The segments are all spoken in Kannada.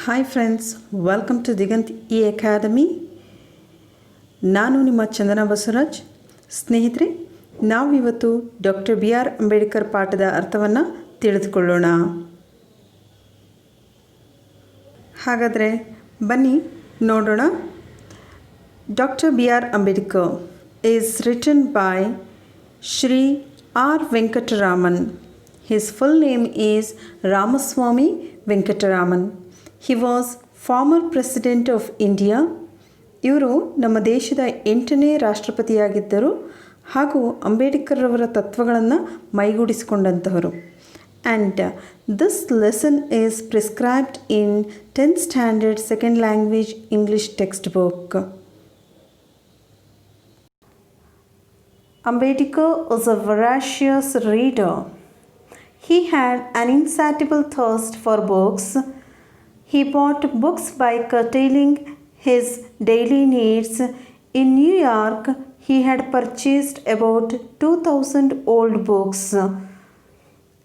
Hi friends, welcome to Diganth e academy. ನಾನು ನಿಮ್ಮ ಚಂದನ ಬಸವರಾಜ್. ಸ್ನೇಹಿತರೆ, ನಾವಿವತ್ತು ಡಾಕ್ಟರ್ ಬಿ ಆರ್ ಅಂಬೇಡ್ಕರ್ ಪಾಠದ ಅರ್ಥವನ್ನು ತಿಳಿದುಕೊಳ್ಳೋಣ. ಹಾಗಾದರೆ ಬನ್ನಿ ನೋಡೋಣ. Doctor B R Ambedkar is written by Shri R Venkataraman. His full name is Ramaswamy Venkataraman. He was former president of India. ಇವರು ನಮ್ಮ ದೇಶದ 8ನೇ ರಾಷ್ಟ್ರಪತಿಯಾಗಿದ್ದರು ಹಾಗೂ ಅಂಬೇಡ್ಕರ್ ಅವರ ತತ್ವಗಳನ್ನು ಮೈಗೂಡಿಸಿಕೊಂಡಂತಹವರು. And this lesson is prescribed in 10th standard second language English textbook. Ambedkar was a voracious reader. He had an insatiable thirst for books. He bought books by curtailing his daily needs. In New York, he had purchased about 2,000 old books.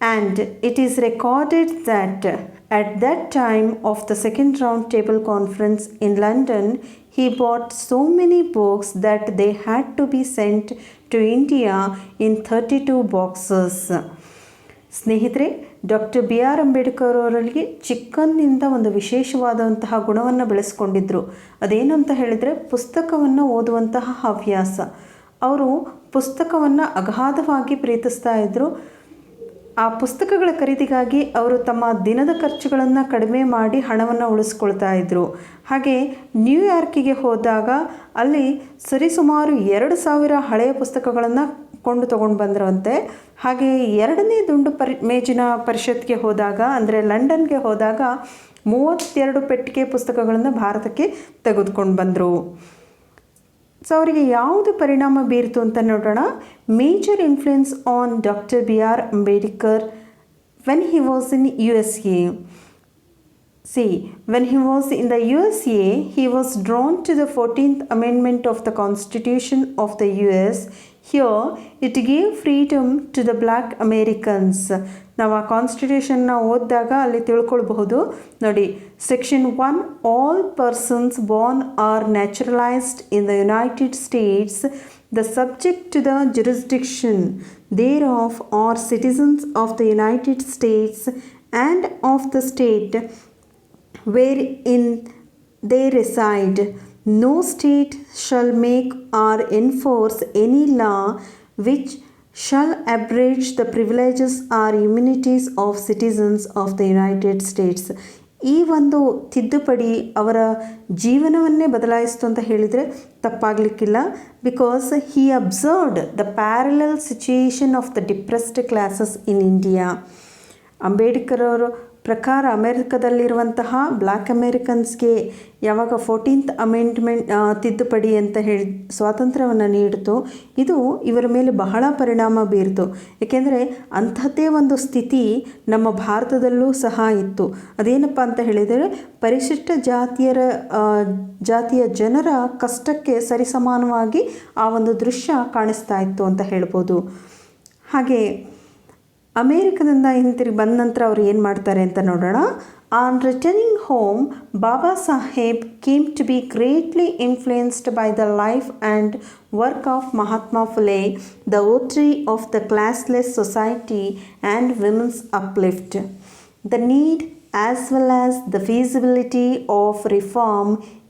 And it is recorded that at that time of the second round table conference in London, he bought so many books that they had to be sent to India in 32 boxes. ಸ್ನೇಹಿತರೆ, ಡಾಕ್ಟರ್ ಬಿ ಆರ್ ಅಂಬೇಡ್ಕರ್ ಅವರಲ್ಲಿ ಚಿಕ್ಕಂದಿನಿಂದ ಒಂದು ವಿಶೇಷವಾದಂತಹ ಗುಣವನ್ನು ಬೆಳೆಸ್ಕೊಂಡಿದ್ದರು. ಅದೇನು ಅಂತ ಹೇಳಿದರೆ, ಪುಸ್ತಕವನ್ನು ಓದುವಂತಹ ಹವ್ಯಾಸ. ಅವರು ಪುಸ್ತಕವನ್ನು ಅಗಾಧವಾಗಿ ಪ್ರೀತಿಸ್ತಾ ಇದ್ದರು. ಆ ಪುಸ್ತಕಗಳ ಖರೀದಿಗಾಗಿ ಅವರು ತಮ್ಮ ದಿನದ ಖರ್ಚುಗಳನ್ನು ಕಡಿಮೆ ಮಾಡಿ ಹಣವನ್ನು ಉಳಿಸ್ಕೊಳ್ತಾ ಇದ್ದರು. ಹಾಗೆ ನ್ಯೂಯಾರ್ಕಿಗೆ ಹೋದಾಗ ಅಲ್ಲಿ ಸರಿಸುಮಾರು 2,000 ಹಳೆಯ ಪುಸ್ತಕಗಳನ್ನು ತಗೊಂಡು ಬಂದರಂತೆ. ಹಾಗೆ 2ನೇ ದುಂಡು ಮೇಜಿನ ಪರಿಷತ್ಗೆ ಹೋದಾಗ, ಅಂದರೆ ಲಂಡನ್ಗೆ ಹೋದಾಗ 32 ಪೆಟ್ಟಿಗೆ ಪುಸ್ತಕಗಳನ್ನು ಭಾರತಕ್ಕೆ ತೆಗೆದುಕೊಂಡು ಬಂದರು. ಸೊ ಅವರಿಗೆ ಯಾವುದು ಪರಿಣಾಮ ಬೀರಿತು ಅಂತ ನೋಡೋಣ. Major influence on doctor B R Ambedkar when he was in USA. See, when he was in the USA, he was drawn to the 14th Amendment of the Constitution of the US. Here, it gave freedom to the black Americans. ನಾವು ಆ ಕಾನ್ಸ್ಟಿಟ್ಯೂಷನ್ನ ಓದಿದಾಗ ಅಲ್ಲಿ ತಿಳ್ಕೊಳ್ಬಹುದು ನೋಡಿ. Section 1, all persons born or naturalized in the United States, the subject to the jurisdiction thereof, are citizens of the United States and of the state wherein they reside. No state shall make or enforce any law which shall abridge the privileges or immunities of citizens of the United States. ಈ ಒಂದು ತಿದ್ದುಪಡಿ ಅವರ ಜೀವನವನ್ನೇ ಬದಲಾಯಿಸ್ತು ಅಂತ ಹೇಳಿದರೆ ತಪ್ಪಾಗಲಿಕ್ಕಿಲ್ಲ. Because he observed the parallel situation of the depressed classes in India. Ambedkar ಅವರು ಪ್ರಕಾರ ಅಮೆರಿಕದಲ್ಲಿರುವಂತಹ ಬ್ಲ್ಯಾಕ್ ಅಮೇರಿಕನ್ಸ್ಗೆ ಯಾವಾಗ 14th ಅಮೆಂಡ್ಮೆಂಟ್ ತಿದ್ದುಪಡಿ ಅಂತ ಹೇಳಿ ಸ್ವಾತಂತ್ರ್ಯವನ್ನು ನೀಡಿತು, ಇದು ಇವರ ಮೇಲೆ ಬಹಳ ಪರಿಣಾಮ ಬೀರಿತು. ಏಕೆಂದರೆ ಅಂಥದ್ದೇ ಒಂದು ಸ್ಥಿತಿ ನಮ್ಮ ಭಾರತದಲ್ಲೂ ಸಹ ಇತ್ತು. ಅದೇನಪ್ಪ ಅಂತ ಹೇಳಿದರೆ, ಪರಿಶಿಷ್ಟ ಜಾತಿಯ ಜನರ ಕಷ್ಟಕ್ಕೆ ಸರಿಸಮಾನವಾಗಿ ಆ ಒಂದು ದೃಶ್ಯ ಕಾಣಿಸ್ತಾ ಇತ್ತು ಅಂತ ಹೇಳ್ಬೋದು. ಹಾಗೆ ಅಮೇರಿಕದಿಂದ ಹಿಂತಿರುಗಿ ಬಂದ ನಂತರ ಅವರು ಏನು ಮಾಡ್ತಾರೆ ಅಂತ ನೋಡೋಣ. On returning home, Babasaheb came to be greatly influenced by the life and work of Mahatma Phule, the votary of the classless society and women's uplift. The need as well as the feasibility of reform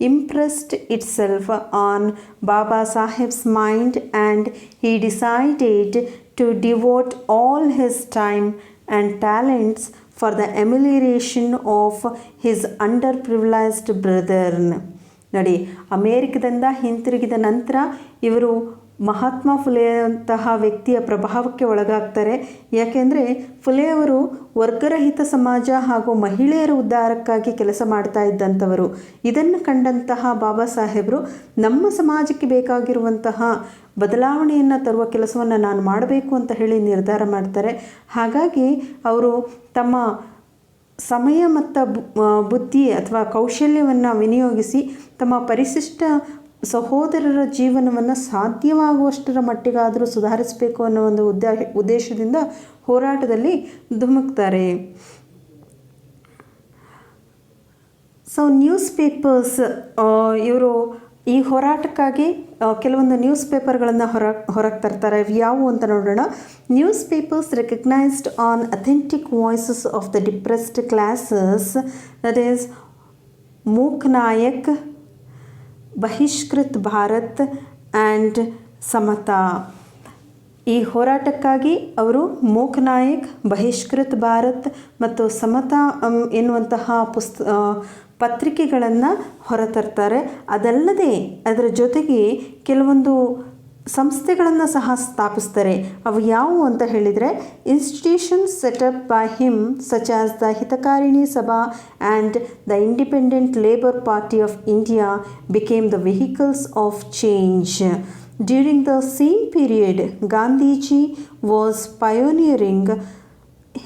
impressed itself on Babasaheb's mind, and he decided to devote all his time and talents for the amelioration of his underprivileged brethren. ನೋಡಿ, ಅಮೇರಿಕದಿಂದ ಹಿಂತಿರುಗಿದ ನಂತರ ಇವರು ಮಹಾತ್ಮ ಫುಲೆಯಂತಹ ವ್ಯಕ್ತಿಯ ಪ್ರಭಾವಕ್ಕೆ ಒಳಗಾಗ್ತಾರೆ. ಯಾಕೆಂದರೆ ಫುಲೆ ಅವರು ವರ್ಗರಹಿತ ಸಮಾಜ ಹಾಗೂ ಮಹಿಳೆಯರ ಉದ್ಧಾರಕ್ಕಾಗಿ ಕೆಲಸ ಮಾಡ್ತಾ ಇದ್ದಂಥವರು. ಇದನ್ನು ಕಂಡಂತಹ ಬಾಬಾ ಸಾಹೇಬರು ನಮ್ಮ ಸಮಾಜಕ್ಕೆ ಬೇಕಾಗಿರುವಂತಹ ಬದಲಾವಣೆಯನ್ನು ತರುವ ಕೆಲಸವನ್ನು ನಾನು ಮಾಡಬೇಕು ಅಂತ ಹೇಳಿ ನಿರ್ಧಾರ ಮಾಡ್ತಾರೆ. ಹಾಗಾಗಿ ಅವರು ತಮ್ಮ ಸಮಯ ಮತ್ತು ಬುದ್ಧಿ ಅಥವಾ ಕೌಶಲ್ಯವನ್ನು ವಿನಿಯೋಗಿಸಿ ತಮ್ಮ ಪರಿಶಿಷ್ಟ ಸಹೋದರರ ಜೀವನವನ್ನು ಸಾಧ್ಯವಾಗುವಷ್ಟರ ಮಟ್ಟಿಗಾದರೂ ಸುಧಾರಿಸಬೇಕು ಅನ್ನೋ ಒಂದು ಉದ್ದೇಶದಿಂದ ಹೋರಾಟದಲ್ಲಿ ಧುಮುಕ್ತಾರೆ. ಸೊ ನ್ಯೂಸ್ ಪೇಪರ್ಸ್ ಇವರು ಈ ಹೋರಾಟಕ್ಕಾಗಿ ಕೆಲವೊಂದು ನ್ಯೂಸ್ ಪೇಪರ್ಗಳನ್ನು ಹೊರಗೆ ತರ್ತಾರೆ. ಯಾವುವು ಅಂತ ನೋಡೋಣ. Newspapers recognised on authentic voices of the depressed classes, that is Mook Nayak, Bahishkrit Bharat and Samata. ಈ ಹೋರಾಟಕ್ಕಾಗಿ ಅವರು ಮೂಕ್ ನಾಯಕ್, ಬಹಿಷ್ಕೃತ್ ಭಾರತ್ ಮತ್ತು ಸಮತಾ ಎನ್ನುವಂತಹ ಪತ್ರಿಕೆಗಳನ್ನು ಹೊರತರ್ತಾರೆ. ಅದಲ್ಲದೆ ಅದರ ಜೊತೆಗೆ ಕೆಲವೊಂದು ಸಂಸ್ಥೆಗಳನ್ನು ಸಹ ಸ್ಥಾಪಿಸ್ತಾರೆ. ಅವು ಯಾವುವು ಅಂತ ಹೇಳಿದರೆ, institutions set up by him such as the Hitakarini Sabha and the independent labour party of India became the vehicles of change. During the same period, Gandhiji was pioneering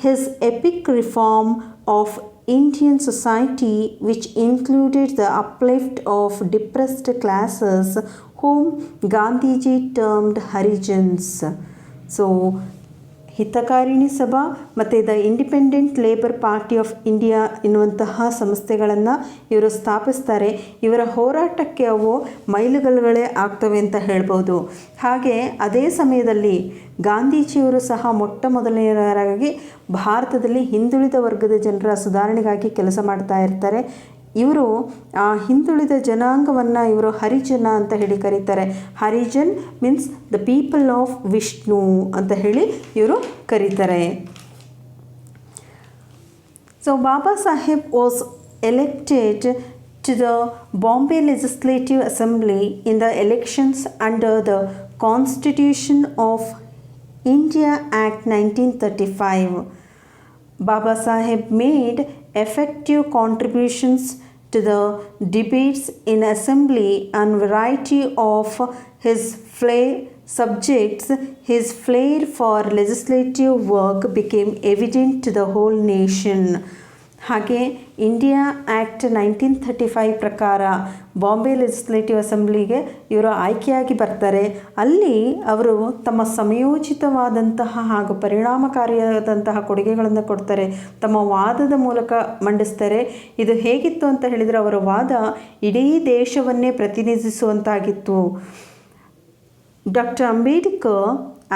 his epic reform of Indian society, which included the uplift of depressed classes, whom Gandhiji termed Harijans. So, ಹಿತಕಾರಿಣಿ ಸಭಾ ಮತ್ತು the independent labour party of India ಎನ್ನುವಂತಹ ಸಂಸ್ಥೆಗಳನ್ನು ಇವರು ಸ್ಥಾಪಿಸ್ತಾರೆ. ಇವರ ಹೋರಾಟಕ್ಕೆ ಅವು ಮೈಲುಗಲ್ಲುಗಳೇ ಆಗ್ತವೆ ಅಂತ ಹೇಳ್ಬೋದು. ಹಾಗೆ ಅದೇ ಸಮಯದಲ್ಲಿ ಗಾಂಧೀಜಿಯವರು ಸಹ ಮೊಟ್ಟ ಮೊದಲನೆಯರಾಗಿ ಭಾರತದಲ್ಲಿ ಹಿಂದುಳಿದ ವರ್ಗದ ಜನರ ಸುಧಾರಣೆಗಾಗಿ ಕೆಲಸ ಮಾಡ್ತಾ ಇರ್ತಾರೆ. ಇವರು ಆ ಹಿಂದುಳಿದ ಜನಾಂಗವನ್ನು ಇವರು ಹರಿಜನ ಅಂತ ಹೇಳಿ ಕರೀತಾರೆ. Harijan means the people of Vishnu ಅಂತ ಹೇಳಿ ಇವರು ಕರೀತಾರೆ. So Babasaheb was elected to the Bombay Legislative Assembly in the elections under the Constitution of India Act 1935. Babasaheb made effective contributions to the debates in assembly and variety of his subjects. His flair for legislative work became evident to the whole nation. ಹಾಗೆ ಇಂಡಿಯಾ ಆ್ಯಕ್ಟ್ 1935 ಪ್ರಕಾರ ಬಾಂಬೆ ಲೆಜಿಸ್ಲೇಟಿವ್ ಅಸೆಂಬ್ಲಿಗೆ ಇವರು ಆಯ್ಕೆಯಾಗಿ ಬರ್ತಾರೆ. ಅಲ್ಲಿ ಅವರು ತಮ್ಮ ಸಮಯೋಚಿತವಾದಂತಹ ಹಾಗೂ ಪರಿಣಾಮಕಾರಿಯಾದಂತಹ ಕೊಡುಗೆಗಳನ್ನು ಕೊಡ್ತಾರೆ. ತಮ್ಮ ವಾದದ ಮೂಲಕ ಮಂಡಿಸ್ತಾರೆ. ಇದು ಹೇಗಿತ್ತು ಅಂತ ಹೇಳಿದರೆ, ಅವರ ವಾದ ಇಡೀ ದೇಶವನ್ನೇ ಪ್ರತಿನಿಧಿಸುವಂತಾಗಿತ್ತು. Dr. Ambedkar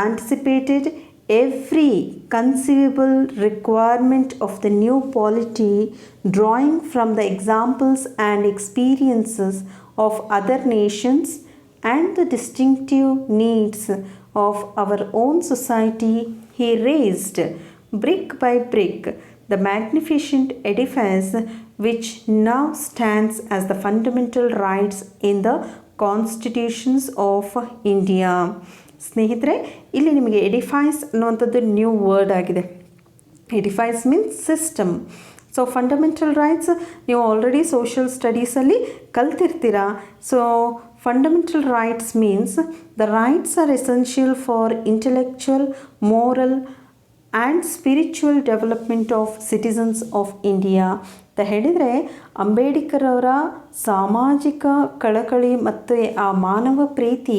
anticipated every conceivable requirement of the new polity, drawing from the examples and experiences of other nations and the distinctive needs of our own society. He raised brick by brick the magnificent edifice which now stands as the fundamental rights in the constitutions of India. ಸ್ನೇಹಿತರೆ, ಇಲ್ಲಿ ನಿಮಗೆ ಎಡಿಫೈಸ್ ಅನ್ನುವಂಥದ್ದು ನ್ಯೂ ವರ್ಡ್ ಆಗಿದೆ. Edifice means system. So fundamental rights ನೀವು ಆಲ್ರೆಡಿ ಸೋಷಿಯಲ್ ಸ್ಟಡೀಸಲ್ಲಿ ಕಲ್ತಿರ್ತೀರ. So fundamental rights means the rights are essential for intellectual, moral and spiritual development of citizens of India ಅಂತ ಹೇಳಿದರೆ, ಅಂಬೇಡ್ಕರ್ ಅವರ ಸಾಮಾಜಿಕ ಕಳಕಳಿ ಮತ್ತು ಆ ಮಾನವ ಪ್ರೀತಿ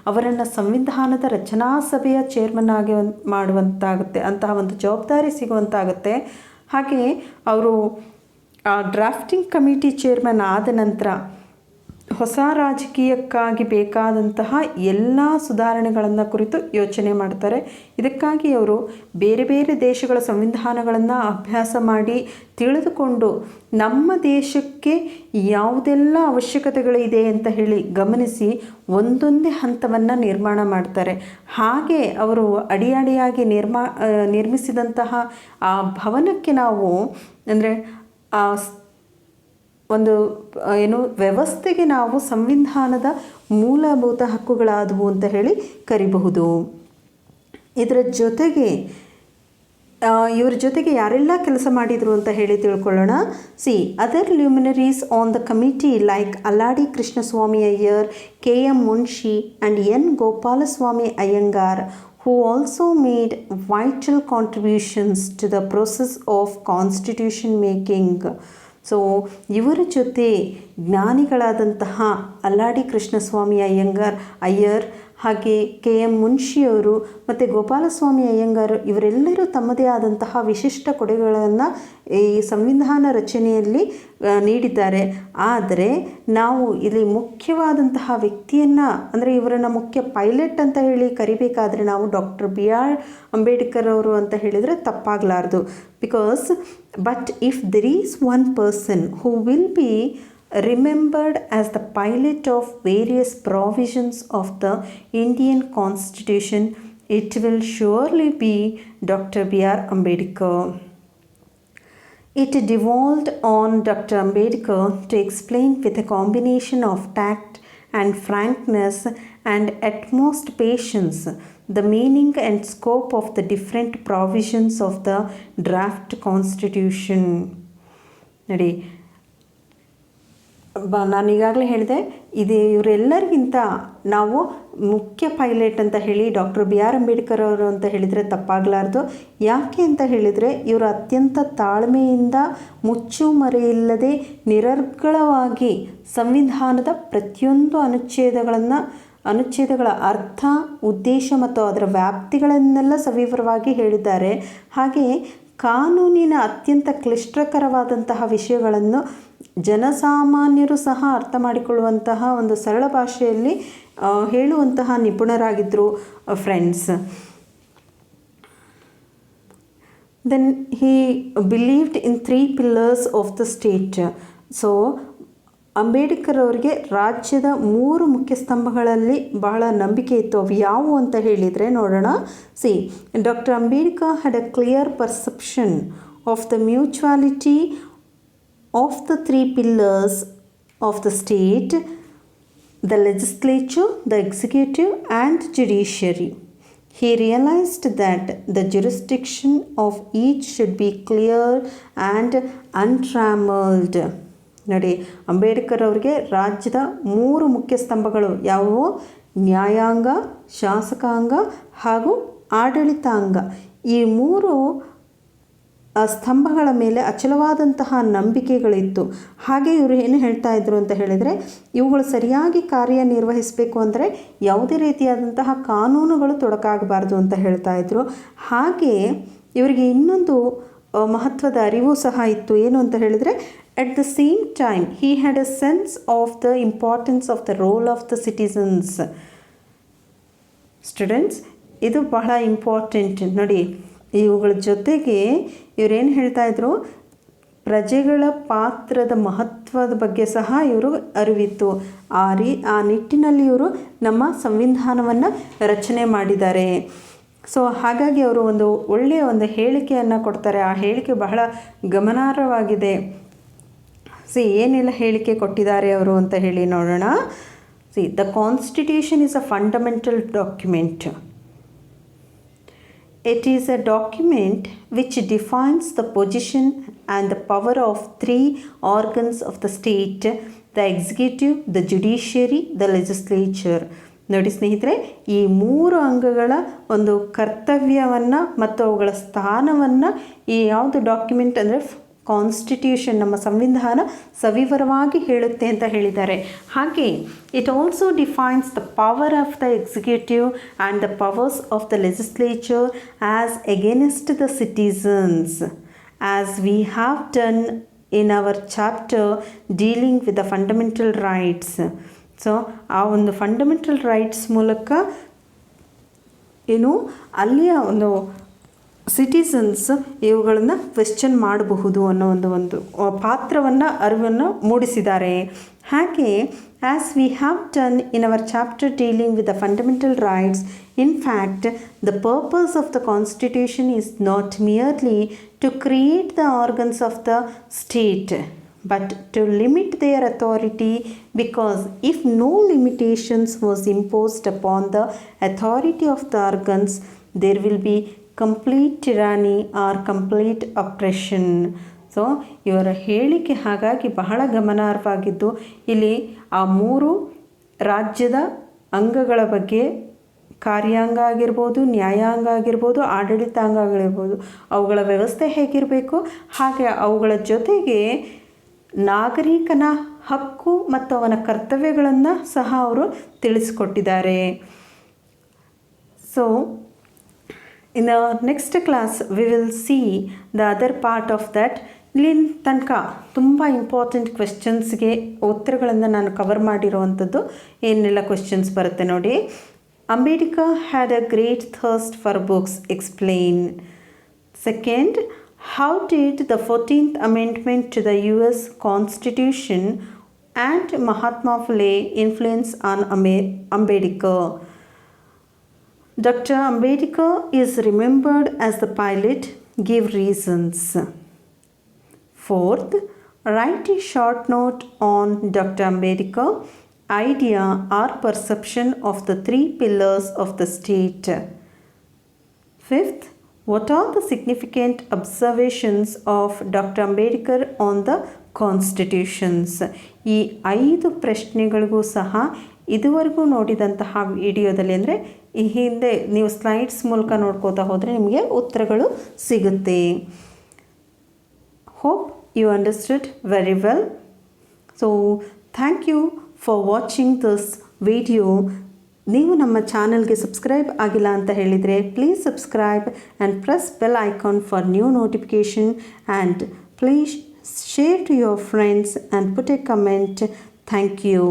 ಅವರನ್ನು ಸಂವಿಧಾನದ ರಚನಾ ಸಭೆಯ ಚೇರ್ಮನ್ ಆಗಿ ಮಾಡುವಂತಾಗುತ್ತೆ, ಅಂತಹ ಒಂದು ಜವಾಬ್ದಾರಿ ಸಿಗುವಂತಾಗುತ್ತೆ. ಹಾಗೆ ಅವರು ಡ್ರಾಫ್ಟಿಂಗ್ ಕಮಿಟಿ ಚೇರ್ಮನ್ ಆದ ನಂತರ ಹೊಸ ರಾಜಕೀಯಕ್ಕಾಗಿ ಬೇಕಾದಂತಹ ಎಲ್ಲ ಸುಧಾರಣೆಗಳನ್ನು ಕುರಿತು ಯೋಚನೆ ಮಾಡ್ತಾರೆ. ಇದಕ್ಕಾಗಿ ಅವರು ಬೇರೆ ಬೇರೆ ದೇಶಗಳ ಸಂವಿಧಾನಗಳನ್ನು ಅಭ್ಯಾಸ ಮಾಡಿ ತಿಳಿದುಕೊಂಡು ನಮ್ಮ ದೇಶಕ್ಕೆ ಯಾವುದೆಲ್ಲ ಅವಶ್ಯಕತೆಗಳಿದೆ ಅಂತ ಹೇಳಿ ಗಮನಿಸಿ ಒಂದೊಂದೇ ಹಂತವನ್ನು ನಿರ್ಮಾಣ ಮಾಡ್ತಾರೆ. ಹಾಗೆ ಅವರು ಅಡಿಯಾಡಿಯಾಗಿ ನಿರ್ಮಿಸಿದಂತಹ ಆ ಭವನಕ್ಕೆ ನಾವು ಅಂದರೆ ಆ ಒಂದು ವ್ಯವಸ್ಥೆಗೆ ನಾವು ಸಂವಿಧಾನದ ಮೂಲಭೂತ ಹಕ್ಕುಗಳಾದವು ಅಂತ ಹೇಳಿ ಕರಿಬಹುದು. ಇದರ ಜೊತೆಗೆ ಇವ್ರ ಜೊತೆಗೆ ಯಾರೆಲ್ಲ ಕೆಲಸ ಮಾಡಿದರು ಅಂತ ಹೇಳಿ ತಿಳ್ಕೊಳ್ಳೋಣ. Other luminaries on the committee like Alladi Krishnaswami Iyer, KM Munshi and N Gopalaswami Ayyangar, who also made vital contributions to the process of constitution making. So ಇವರ ಜೊತೆ ಜ್ಞಾನಿಗಳಾದಂತಹ ಅಲ್ಲಾಡಿ ಕೃಷ್ಣಸ್ವಾಮಿ ಅಯ್ಯರ್ ಹಾಗೆ KM ಮುನ್ಷಿಯವರು ಮತ್ತು ಗೋಪಾಲಸ್ವಾಮಿ ಅಯ್ಯಂಗಾರ್ ಇವರೆಲ್ಲರೂ ತಮ್ಮದೇ ಆದಂತಹ ವಿಶಿಷ್ಟ ಕೊಡುಗೆಗಳನ್ನು ಈ ಸಂವಿಧಾನ ರಚನೆಯಲ್ಲಿ ನೀಡಿದ್ದಾರೆ. ಆದರೆ ನಾವು ಇಲ್ಲಿ ಮುಖ್ಯವಾದಂತಹ ವ್ಯಕ್ತಿಯನ್ನು ಅಂದರೆ ಇವರನ್ನು ಮುಖ್ಯ ಪೈಲಟ್ ಅಂತ ಹೇಳಿ ಕರಿಬೇಕಾದ್ರೆ ನಾವು ಡಾಕ್ಟರ್ BR ಅಂಬೇಡ್ಕರ್ ಅವರು ಅಂತ ಹೇಳಿದರೆ ತಪ್ಪಾಗಲಾರ್ದು. But if there is one person who will be remembered as the pilot of various provisions of the Indian Constitution, it will surely be Dr. BR Ambedkar. It devolved on Dr. Ambedkar to explain with a combination of tact and frankness and utmost patience the meaning and scope of the different provisions of the draft constitution. ನೋಡಿ, ನಾನು ಈಗಾಗಲೇ ಹೇಳಿದೆ, ಇವರೆಲ್ಲರಿಗಿಂತ ನಾವು ಮುಖ್ಯ ಪೈಲಟ್ ಅಂತ ಹೇಳಿ ಡಾಕ್ಟರ್ BR ಅಂಬೇಡ್ಕರ್ ಅವರು ಅಂತ ಹೇಳಿದರೆ ತಪ್ಪಾಗಲಾರ್ದು. ಯಾಕೆ ಅಂತ ಹೇಳಿದರೆ ಇವರು ಅತ್ಯಂತ ತಾಳ್ಮೆಯಿಂದ ಮುಚ್ಚುಮರೆಯಿಲ್ಲದೆ ನಿರರ್ಗಳವಾಗಿ ಸಂವಿಧಾನದ ಪ್ರತಿಯೊಂದು ಅನುಚ್ಛೇದಗಳ ಅರ್ಥ, ಉದ್ದೇಶ ಮತ್ತು ಅದರ ವ್ಯಾಪ್ತಿಗಳನ್ನೆಲ್ಲ ಸವಿವರವಾಗಿ ಹೇಳಿದ್ದಾರೆ. ಹಾಗೆಯೇ ಕಾನೂನಿನ ಅತ್ಯಂತ ಕ್ಲಿಷ್ಟಕರವಾದಂತಹ ವಿಷಯಗಳನ್ನು ಜನಸಾಮಾನ್ಯರು ಸಹ ಅರ್ಥ ಮಾಡಿಕೊಳ್ಳುವಂತಹ ಒಂದು ಸರಳ ಭಾಷೆಯಲ್ಲಿ ಹೇಳುವಂತಹ ನಿಪುಣರಾಗಿದ್ದರು friends. Then he believed in 3 pillars of the state. So Ambedkar ಅವರಿಗೆ ರಾಜ್ಯದ 3 ಮುಖ್ಯ ಸ್ತಂಭಗಳಲ್ಲಿ ಬಹಳ ನಂಬಿಕೆ ಇತ್ತು. ಅವು ಯಾವುವು ಅಂತ ಹೇಳಿದರೆ ನೋಡೋಣ. Doctor Ambedkar had a clear perception of the mutuality of the 3 pillars of the state, the legislature, the executive and judiciary. He realized that the jurisdiction of each should be clear and untrammeled. ನೋಡಿ, ಅಂಬೇಡ್ಕರ್ ಅವರಿಗೆ ರಾಜ್ಯದ 3 ಮುಖ್ಯ ಸ್ತಂಭಗಳು ಯಾವುವು? ನ್ಯಾಯಾಂಗ, ಶಾಸಕಾಂಗ ಹಾಗೂ ಆಡಳಿತಾಂಗ. ಈ 3 ಸ್ತಂಭಗಳ ಮೇಲೆ ಅಚಲವಾದಂತಹ ನಂಬಿಕೆಗಳಿತ್ತು. ಹಾಗೆ ಇವರು ಏನು ಹೇಳ್ತಾ ಇದ್ರು ಅಂತ ಹೇಳಿದರೆ, ಇವುಗಳು ಸರಿಯಾಗಿ ಕಾರ್ಯನಿರ್ವಹಿಸಬೇಕು ಅಂದರೆ ಯಾವುದೇ ರೀತಿಯಾದಂತಹ ಕಾನೂನುಗಳು ತೊಡಕಾಗಬಾರ್ದು ಅಂತ ಹೇಳ್ತಾ ಇದ್ರು. ಹಾಗೆ ಇವರಿಗೆ ಇನ್ನೊಂದು ಮಹತ್ವದ ಅರಿವು ಸಹ ಇತ್ತು. ಏನು ಅಂತ ಹೇಳಿದರೆ, at the same time he had a sense of the importance of the role of the citizens. Students, ಇದು ಬಹಳ ಇಂಪಾರ್ಟೆಂಟ್ ನೋಡಿ. ಇವುಗಳ ಜೊತೆಗೆ ಇವರೇನು ಹೇಳ್ತಾ ಇದ್ರು, ಪ್ರಜೆಗಳ ಪಾತ್ರದ ಮಹತ್ವದ ಬಗ್ಗೆ ಸಹ ಇವರು ಅರಿವಿತ್ತು. ಆ ನಿಟ್ಟಿನಲ್ಲಿ ಇವರು ನಮ್ಮ ಸಂವಿಧಾನವನ್ನು ರಚನೆ ಮಾಡಿದ್ದಾರೆ. ಸೊ ಹಾಗಾಗಿ ಅವರು ಒಂದು ಒಳ್ಳೆಯ ಒಂದು ಹೇಳಿಕೆಯನ್ನು ಕೊಡ್ತಾರೆ. ಆ ಹೇಳಿಕೆ ಬಹಳ ಗಮನಾರ್ಹವಾಗಿದೆ. ಏನೆಲ್ಲ ಹೇಳಿಕೆ ಕೊಟ್ಟಿದ್ದಾರೆ ಅವರು ಅಂತ ಹೇಳಿ ನೋಡೋಣ. The constitution is a fundamental document. It is a document which defines the position and the power of 3 organs of the state, the executive, the judiciary, the legislature. ನೋಡಿ ಸ್ನೇಹಿತರೆ, ಈ 3 ಅಂಗಗಳ ಒಂದು ಕರ್ತವ್ಯವನ್ನು ಮತ್ತು ಅವುಗಳ ಸ್ಥಾನವನ್ನು ಈ ಯಾವುದು ಡಾಕ್ಯುಮೆಂಟ್ ಅಂದರೆ ಕಾನ್ಸ್ಟಿಟ್ಯೂಷನ್, ನಮ್ಮ ಸಂವಿಧಾನ ಸವಿವರವಾಗಿ ಹೇಳುತ್ತೆ ಅಂತ ಹೇಳಿದ್ದಾರೆ. ಹಾಗೆ it also defines the power of the executive and the powers of the legislature as against the citizens, as we have done in our chapter dealing with the fundamental rights. So ಆ ಒಂದು ಫಂಡಮೆಂಟಲ್ ರೈಟ್ಸ್ ಮೂಲಕ ಏನು ಅಲ್ಲಿಯ ಒಂದು ಸಿಟಿಸನ್ಸ್ ಇವುಗಳನ್ನು ಕ್ವೆಶ್ಚನ್ ಮಾಡಬಹುದು ಅನ್ನೋ ಒಂದು ಅರಿವನ್ನು ಮೂಡಿಸಿದ್ದಾರೆ. ಹಾಗೆ as we have done in our chapter dealing with the fundamental rights, in fact the purpose of the constitution is not merely to create the organs of the state but to limit their authority, because if no limitations was imposed upon the authority of the organs, there will be complete tyranny or complete oppression. So ಇವರ ಹೇಳಿಕೆ ಹಾಗಾಗಿ ಬಹಳ ಗಮನಾರ್ಹವಾಗಿದ್ದು, ಇಲ್ಲಿ ಆ 3 ರಾಜ್ಯದ ಅಂಗಗಳ ಬಗ್ಗೆ ಕಾರ್ಯಾಂಗ ಆಗಿರ್ಬೋದು, ನ್ಯಾಯಾಂಗ ಆಗಿರ್ಬೋದು, ಆಡಳಿತಾಂಗ ಆಗಿರ್ಬೋದು, ಅವುಗಳ ವ್ಯವಸ್ಥೆ ಹೇಗಿರಬೇಕು, ಹಾಗೆ ಅವುಗಳ ಜೊತೆಗೆ ನಾಗರಿಕನ ಹಕ್ಕು ಮತ್ತು ಅವನ ಕರ್ತವ್ಯಗಳನ್ನು ಸಹ ಅವರು ತಿಳಿಸಿಕೊಟ್ಟಿದ್ದಾರೆ. So in the next class we will see the other part of that. ಇಲ್ಲಿ ತನಕ ತುಂಬ ಇಂಪಾರ್ಟೆಂಟ್ ಕ್ವೆಶ್ಚನ್ಸ್ಗೆ ಉತ್ತರಗಳನ್ನು ನಾನು ಕವರ್ ಮಾಡಿರುವಂಥದ್ದು ಏನೆಲ್ಲ ಕ್ವೆಶ್ಚನ್ಸ್ ಬರುತ್ತೆ ನೋಡಿ. Ambedkar had a great thirst for books, explain. Second, how did the 14th amendment to the US Constitution and Mahatma Phule influence on Ambedkar? Dr. Ambedkar is remembered as the pilot. Give reasons. Fourth, write a short note on Dr. Ambedkar, idea or perception of the three pillars of the state. Fifth, what are the significant observations of Dr. Ambedkar on the constitutions? ಈ 5 ಪ್ರಶ್ನೆಗಳಿಗೂ ಸಹ ಇದುವರೆಗೂ ನೋಡಿದಂತಹ ವಿಡಿಯೋದಲ್ಲಿ ಅಂದರೆ ಈ ಹಿಂದೆ ನೀವು ಸ್ಲೈಡ್ಸ್ ಮೂಲಕ ನೋಡ್ಕೋತಾ ಹೋದರೆ ನಿಮಗೆ ಉತ್ತರಗಳು ಸಿಗುತ್ತೆ. Hope you understood very well. So thank you for watching this video. ನೀವು ನಮ್ಮ ಚಾನಲ್ಗೆ ಸಬ್ಸ್ಕ್ರೈಬ್ ಆಗಿಲ್ಲ ಅಂತ ಹೇಳಿದರೆ please subscribe and press bell icon for new notification and please share to your friends and put a comment. Thank you.